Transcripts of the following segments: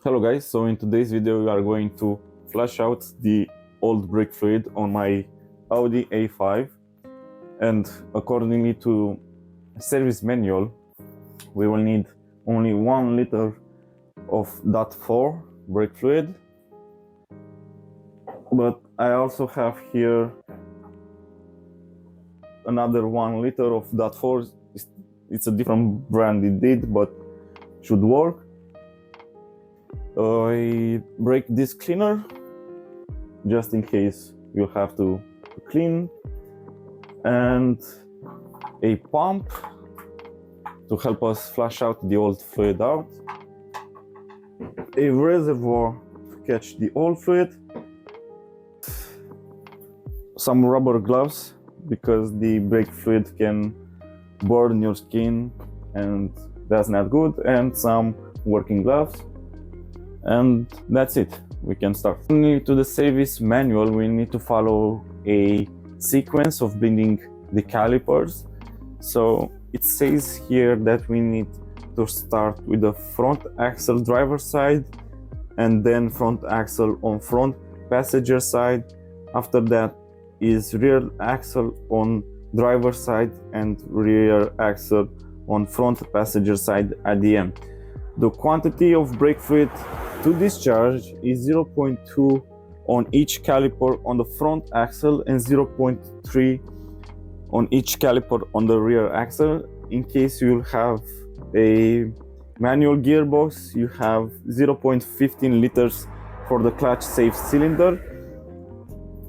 Hello guys, so in today's video we are going to flush out the old brake fluid on my Audi A5, and accordingly to service manual we will need only 1 liter of .4 brake fluid, but I also have here another 1 liter of .4. It's a different brand indeed, but should work. A brake disc cleaner, just in case you have to clean, and a pump to help us flush out the old fluid out, a reservoir to catch the old fluid, some rubber gloves because the brake fluid can burn your skin and that's not good, and some working gloves. And that's it, we can start. To the service manual we need to follow a sequence of bleeding the calipers. So it says here that we need to start with the front axle driver side and then front axle on front passenger side. After that is rear axle on driver side and rear axle on front passenger side at the end. The quantity of brake fluid to discharge is 0.2 on each caliper on the front axle and 0.3 on each caliper on the rear axle. In case you have a manual gearbox, you have 0.15 liters for the clutch safe cylinder.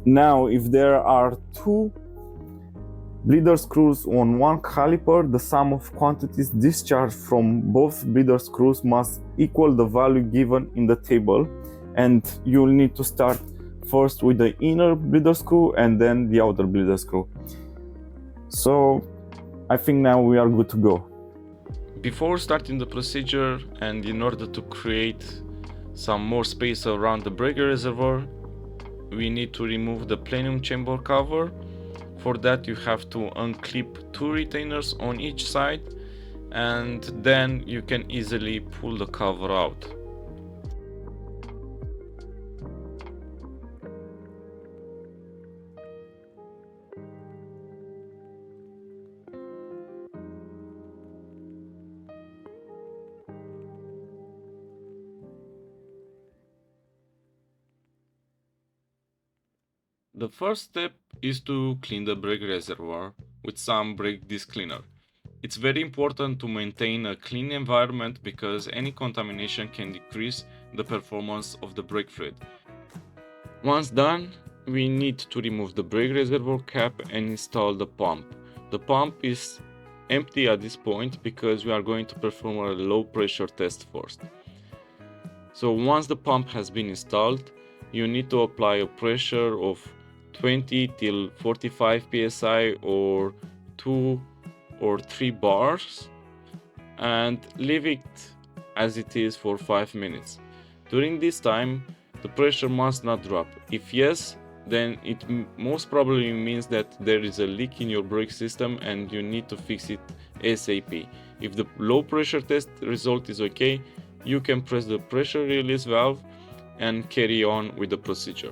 Now, if there are two bleeder screws on one caliper, the sum of quantities discharged from both bleeder screws must equal the value given in the table, and you'll need to start first with the inner bleeder screw and then the outer bleeder screw. So I think now we are good to go. Before starting the procedure, and in order to create some more space around the brake reservoir, we need to remove the plenum chamber cover. For that you have to unclip 2 retainers on each side, and then you can easily pull the cover out. The first step is to clean the brake reservoir with some brake disc cleaner. It's very important to maintain a clean environment because any contamination can decrease the performance of the brake fluid. Once done, we need to remove the brake reservoir cap and install the pump. The pump is empty at this point because we are going to perform a low pressure test first. So once the pump has been installed, you need to apply a pressure of 20 till 45 psi or 2 or 3 bars, and leave it as it is for 5 minutes. During this time, the pressure must not drop. If yes, then it most probably means that there is a leak in your brake system and you need to fix it ASAP. If the low pressure test result is okay, you can press the pressure release valve and carry on with the procedure.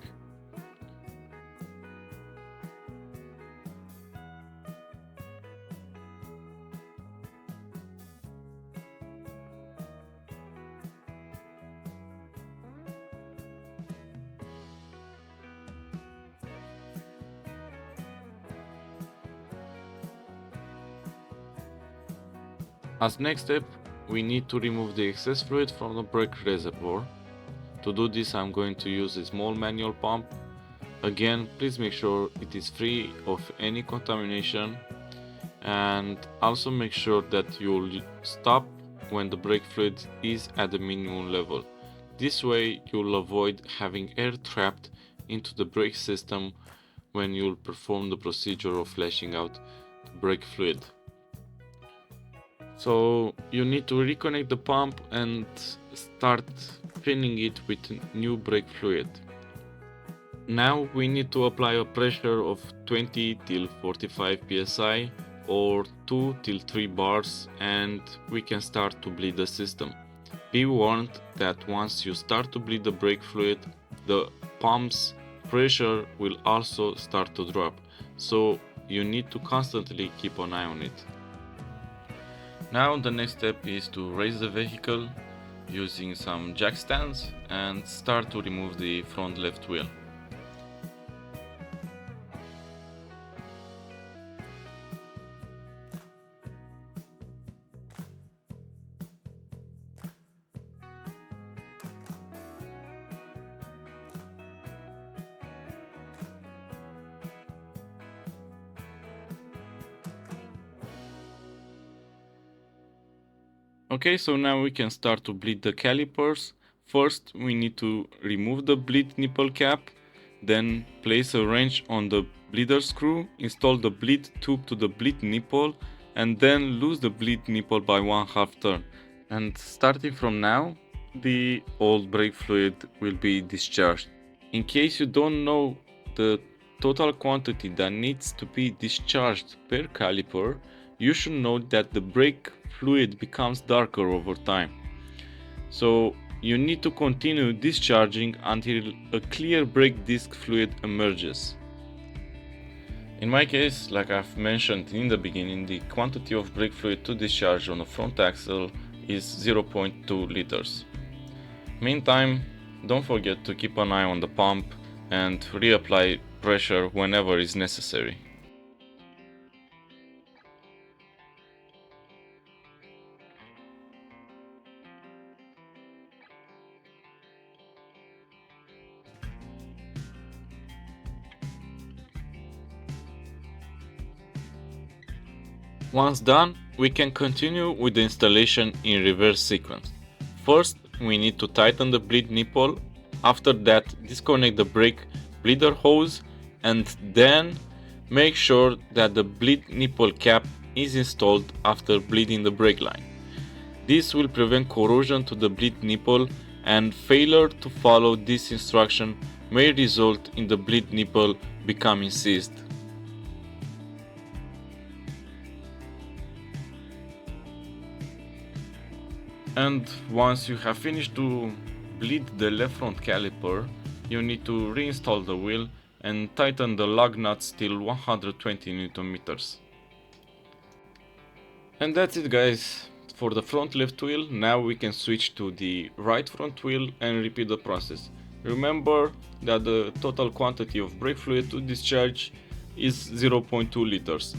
As next step, we need to remove the excess fluid from the brake reservoir. To do this, I'm going to use a small manual pump. Again, please make sure it is free of any contamination, and also make sure that you'll stop when the brake fluid is at the minimum level. This way you'll avoid having air trapped into the brake system when you'll perform the procedure of flashing out the brake fluid. So you need to reconnect the pump and start filling it with new brake fluid. Now we need to apply a pressure of 20 till 45 psi or 2 till 3 bars, and we can start to bleed the system. Be warned that once you start to bleed the brake fluid, the pump's pressure will also start to drop, so you need to constantly keep an eye on it. Now the next step is to raise the vehicle using some jack stands and start to remove the front left wheel. Okay, so now we can start to bleed the calipers. First, we need to remove the bleed nipple cap, then place a wrench on the bleeder screw, install the bleed tube to the bleed nipple, and then loose the bleed nipple by 1/2 turn. And starting from now, the old brake fluid will be discharged. In case you don't know the total quantity that needs to be discharged per caliper, you should note that the brake fluid becomes darker over time. So you need to continue discharging until a clear brake disc fluid emerges. In my case, like I've mentioned in the beginning, the quantity of brake fluid to discharge on the front axle is 0.2 liters. Meantime, don't forget to keep an eye on the pump and reapply pressure whenever is necessary. Once done, we can continue with the installation in reverse sequence. First, we need to tighten the bleed nipple. After that, disconnect the brake bleeder hose, and then make sure that the bleed nipple cap is installed after bleeding the brake line. This will prevent corrosion to the bleed nipple, and failure to follow this instruction may result in the bleed nipple becoming seized. And once you have finished to bleed the left front caliper, you need to reinstall the wheel and tighten the lug nuts till 120 Nm. And that's it, guys, for the front left wheel. Now we can switch to the right front wheel and repeat the process. Remember that the total quantity of brake fluid to discharge is 0.2 liters.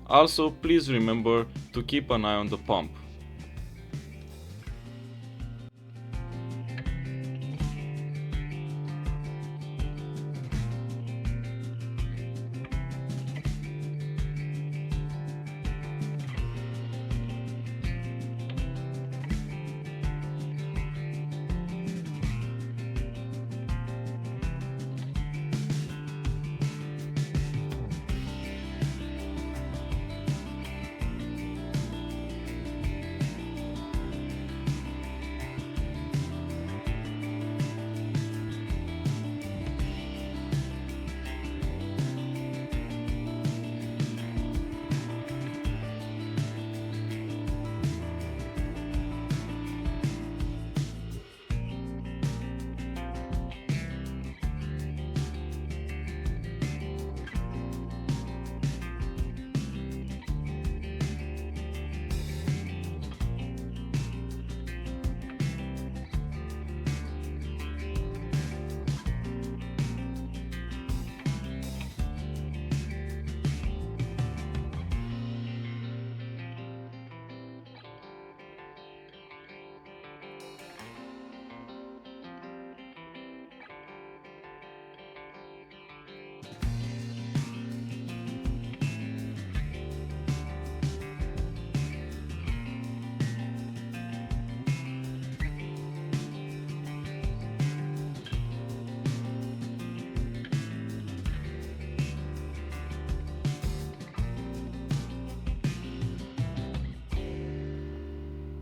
Also, please remember to keep an eye on the pump.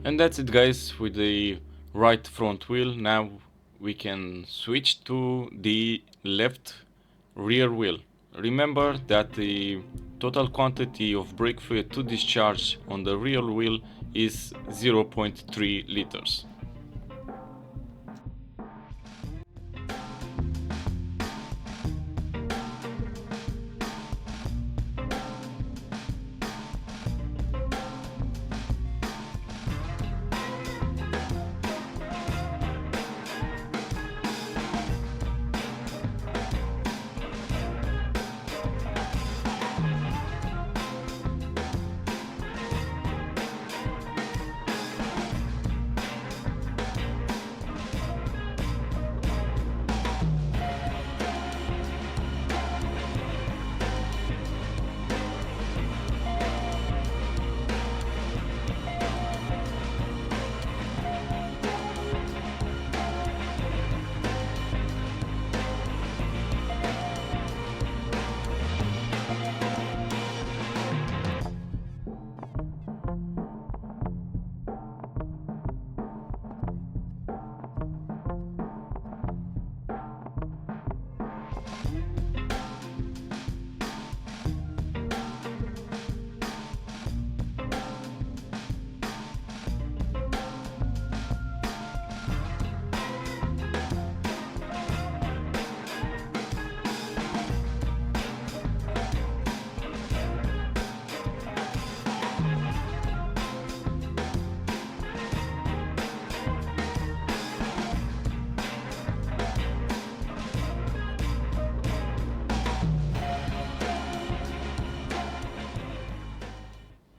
And that's it, guys, with the right front wheel. Now we can switch to the left rear wheel. Remember that the total quantity of brake fluid to discharge on the rear wheel is 0.3 liters.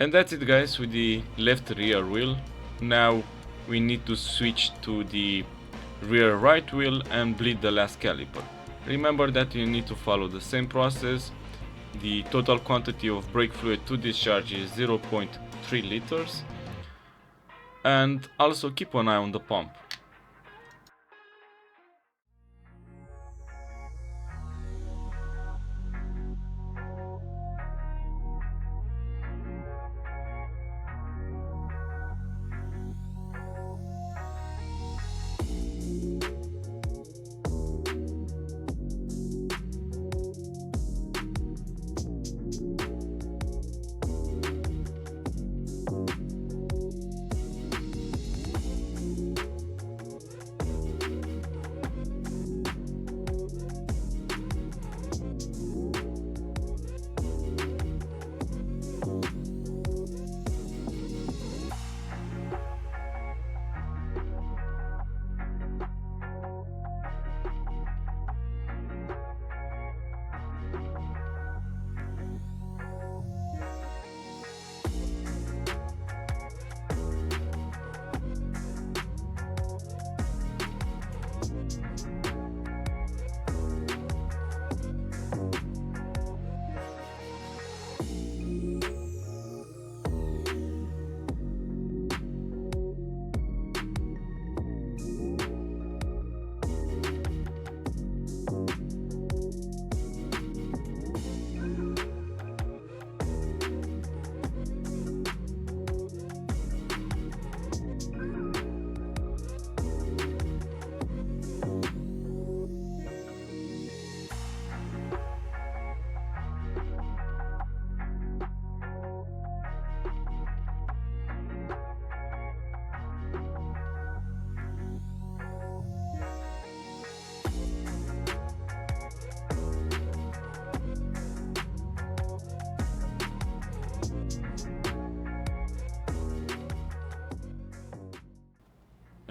And that's it guys with the left rear wheel. Now we need to switch to the rear right wheel and bleed the last caliper. Remember that you need to follow the same process. The total quantity of brake fluid to discharge is 0.3 liters. And also keep an eye on the pump.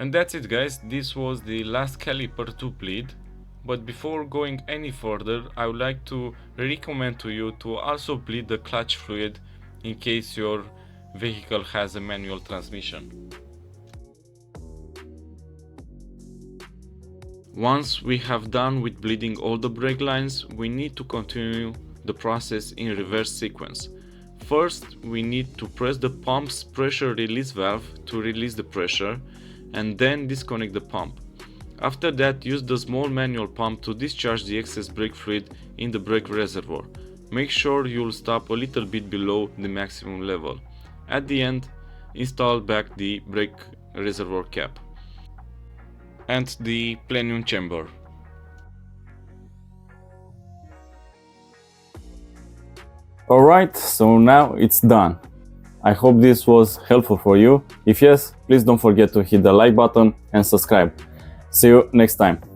And that's it guys, this was the last caliper to bleed. But before going any further, I would like to recommend to you to also bleed the clutch fluid in case your vehicle has a manual transmission. Once we have done with bleeding all the brake lines, we need to continue the process in reverse sequence. First, we need to press the pump's pressure release valve to release the pressure, and then disconnect the pump. After that, use the small manual pump to discharge the excess brake fluid in the brake reservoir. Make sure you'll stop a little bit below the maximum level. At the end, install back the brake reservoir cap and the plenum chamber. Alright, so now it's done. I hope this was helpful for you. If yes, please don't forget to hit the like button and subscribe. See you next time.